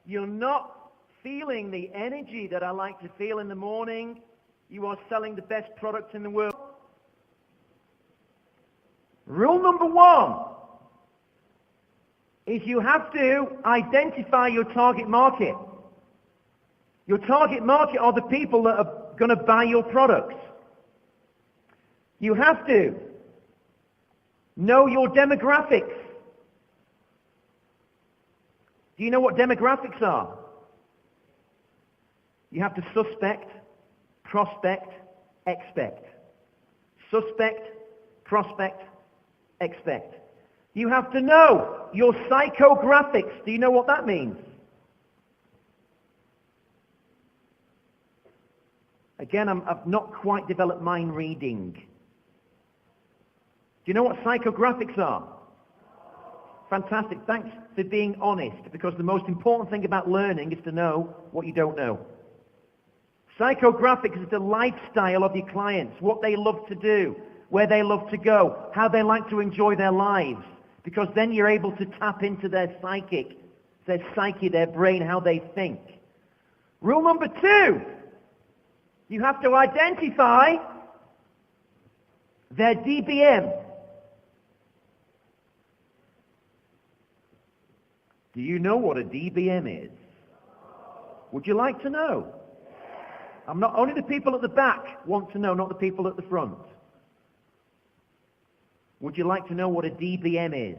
You're not feeling the energy that I like to feel in the morning. You are selling the best product in the world. Rule number 1 is you have to identify your target market. Your target market are the people that are going to buy your products. You have to know your demographics. Do you know what demographics are? You have to suspect, prospect, expect. Suspect, prospect, expect. You have to know your psychographics. Do you know what that means? Again, I've not quite developed mind reading. Do you know what psychographics are? Fantastic. Thanks for being honest, because the most important thing about learning is to know what you don't know. Psychographics is the lifestyle of your clients, what they love to do, where they love to go, how they like to enjoy their lives, because then you're able to tap into their psyche, their brain, how they think. Rule number 2, you have to identify their DBM. Do you know what a DBM is? Would you like to know? I'm not only the people at the back want to know, not the people at the front. Would you like to know what a DBM is?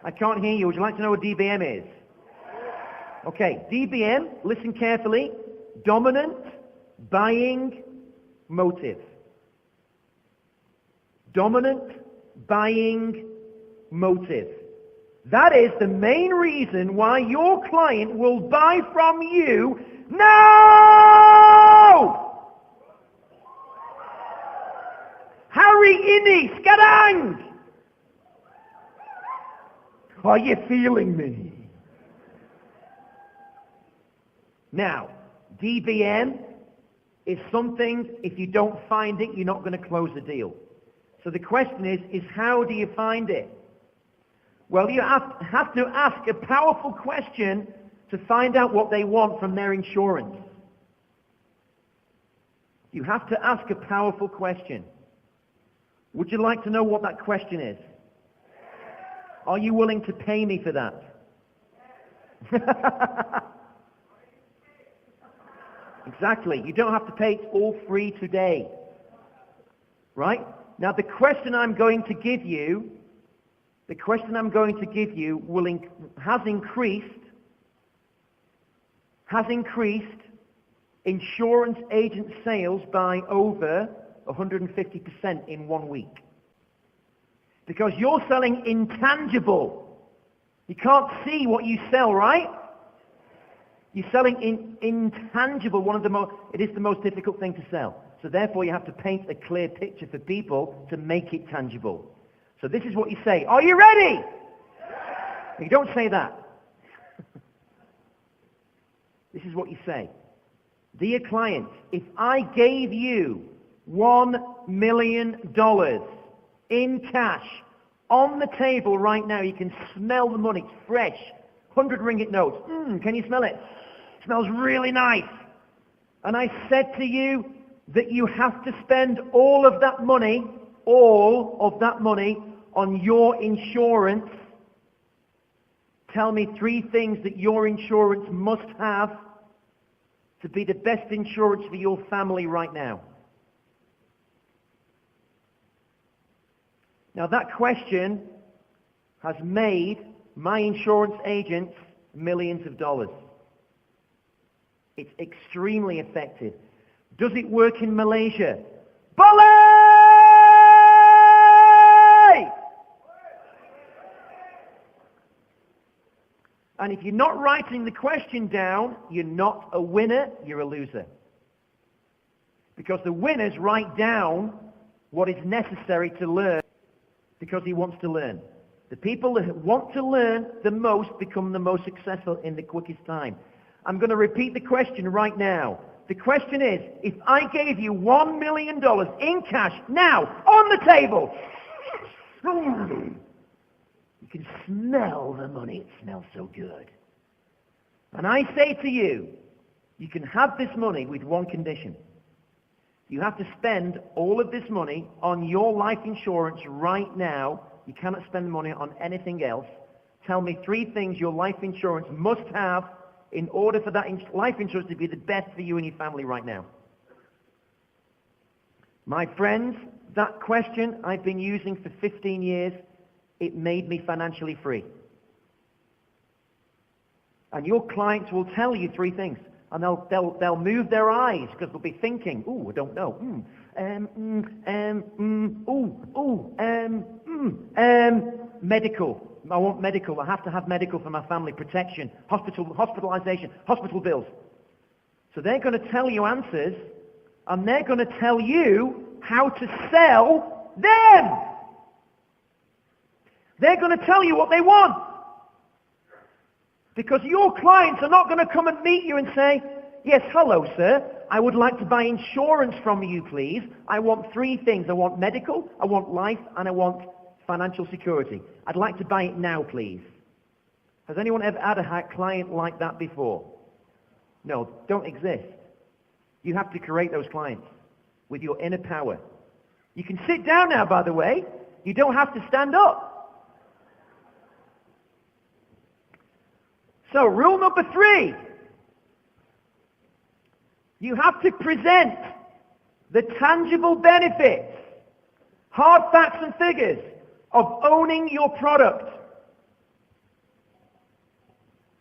I can't hear you. Would you like to know what DBM is? Okay, DBM, listen carefully. Dominant buying motive. Dominant buying motive. That is the main reason why your client will buy from you now! Harry Innie, Skadang! Are you feeling me? Now, DBM is something, if you don't find it, you're not going to close the deal. So the question is how do you find it? Well, you have to ask a powerful question to find out what they want from their insurance. You have to ask a powerful question. Would you like to know what that question is? Are you willing to pay me for that? Exactly. You don't have to pay. It's all free today. Right? Now, the question I'm going to give you has increased insurance agent sales by over 150% in 1 week. Because you're selling intangible. You can't see what you sell, right? You're selling intangible. It is the most difficult thing to sell. So therefore you have to paint a clear picture for people to make it tangible. So this is what you say. Are you ready? You don't say that. This is what you say. Dear client, if I gave you $1 million in cash on the table right now, you can smell the money, it's fresh, 100 ringgit notes. Can you smell it? It smells really nice. And I said to you that you have to spend all of that money on your insurance. Tell me 3 things that your insurance must have to be the best insurance for your family right now. Now that question has made my insurance agents millions of dollars. It's extremely effective. Does it work in Malaysia? Bali! And if you're not writing the question down, you're not a winner, you're a loser. Because the winners write down what is necessary to learn because he wants to learn. The people that want to learn the most become the most successful in the quickest time. I'm going to repeat the question right now. The question is, if I gave you $1 million in cash now on the table, you can smell the money. It smells so good. And I say to you, you can have this money with one condition. You have to spend all of this money on your life insurance right now. You cannot spend money on anything else. Tell me 3 things your life insurance must have in order for that life insurance to be the best for you and your family right now. My friends, that question I've been using for 15 years. It made me financially free. And your clients will tell you 3 things. And they'll move their eyes because they'll be thinking, ooh, I don't know. Medical. I want medical. I have to have medical for my family. Protection. Hospitalization. Hospital bills. So they're going to tell you answers, and they're going to tell you how to sell them. They're going to tell you what they want. Because your clients are not going to come and meet you and say, yes, hello, sir. I would like to buy insurance from you, please. I want 3 things. I want medical, I want life, and I want financial security. I'd like to buy it now, please. Has anyone ever had a client like that before? No, don't exist. You have to create those clients with your inner power. You can sit down now, by the way. You don't have to stand up. So, rule number 3. You have to present the tangible benefits, hard facts and figures of owning your product.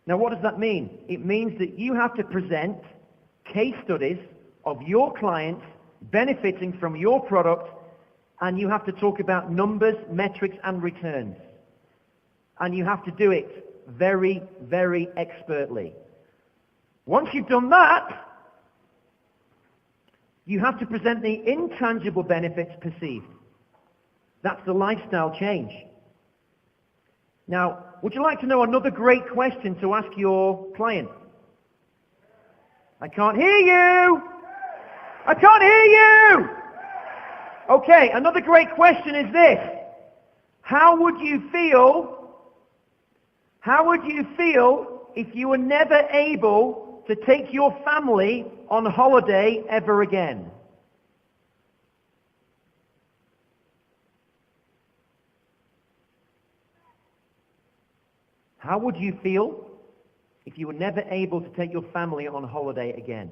Now, what does that mean? It means that you have to present case studies of your clients benefiting from your product, and you have to talk about numbers, metrics, and returns. And you have to do it very, very expertly. Once you've done that, you have to present the intangible benefits perceived. That's the lifestyle change. Now, would you like to know another great question to ask your client? I can't hear you! I can't hear you! Okay, another great question is this. How would you feel if you were never able to take your family on holiday ever again? How would you feel if you were never able to take your family on holiday again?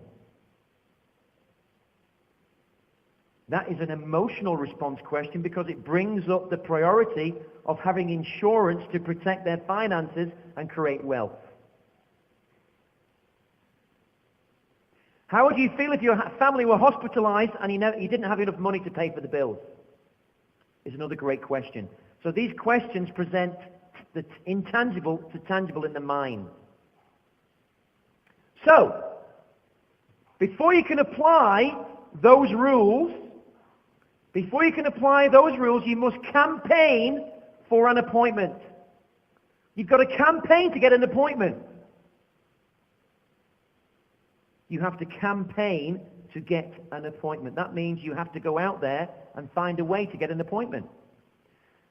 That is an emotional response question because it brings up the priority of having insurance to protect their finances and create wealth. How would you feel if your family were hospitalized and you didn't have enough money to pay for the bills? Is another great question. So these questions present the intangible to tangible in the mind. So, before you can apply those rules, you must campaign for an appointment. You've got to campaign to get an appointment. You have to campaign to get an appointment. That means you have to go out there and find a way to get an appointment.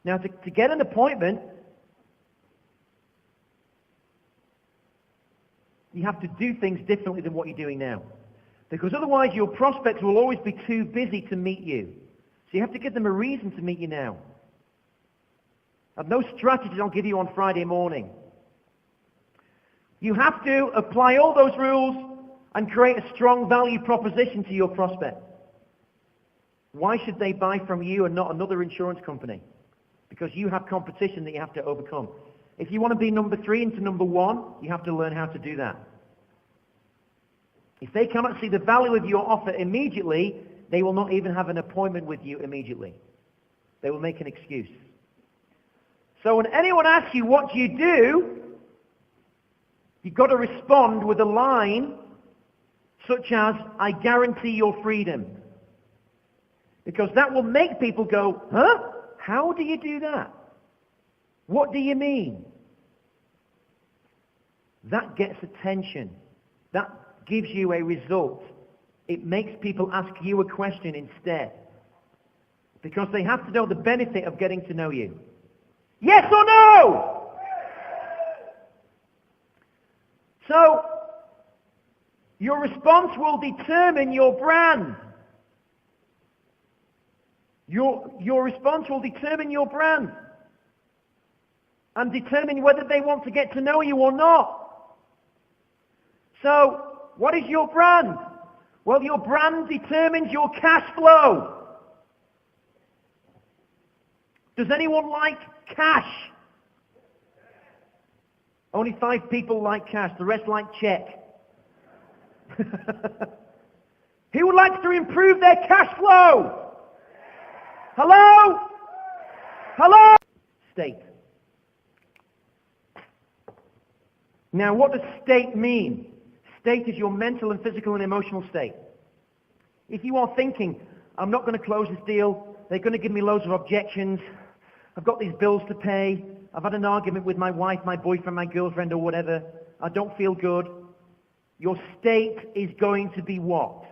Now, to get an appointment, you have to do things differently than what you're doing now. Because otherwise your prospects will always be too busy to meet you. So you have to give them a reason to meet you now. I've no strategies I'll give you on Friday morning. You have to apply all those rules and create a strong value proposition to your prospect. Why should they buy from you and not another insurance company? Because you have competition that you have to overcome. If you want to be number 3 into number 1, you have to learn how to do that. If they cannot see the value of your offer immediately, they will not even have an appointment with you immediately. They will make an excuse. So when anyone asks you what you do, you've got to respond with a line such as, I guarantee your freedom. Because that will make people go, huh? How do you do that? What do you mean? That gets attention. That gives you a result. It makes people ask you a question instead. Because they have to know the benefit of getting to know you. Yes or no? So, your response will determine your brand. Your response will determine your brand and determine whether they want to get to know you or not. So, what is your brand? Well, your brand determines your cash flow. Does anyone like cash? Only 5 people like cash, the rest like check. Who would like to improve their cash flow? Hello? Hello? State. Now, what does state mean? State is your mental and physical and emotional state. If you are thinking, I'm not going to close this deal, they're going to give me loads of objections, I've got these bills to pay, I've had an argument with my wife, my boyfriend, my girlfriend, or whatever, I don't feel good, your state is going to be what?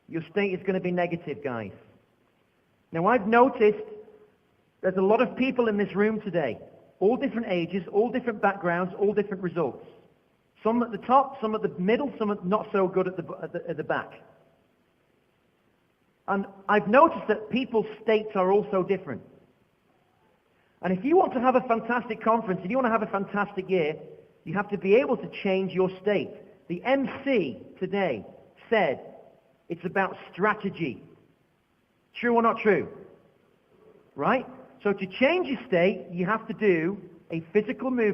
Your state is going to be negative, guys. Now, I've noticed there's a lot of people in this room today, all different ages, all different backgrounds, all different results. Some at the top, some at the middle, some not so good at the back. And I've noticed that people's states are also different. And if you want to have a fantastic conference, if you want to have a fantastic year, you have to be able to change your state. The MC today said it's about strategy. True or not true? Right? So to change your state, you have to do a physical movement.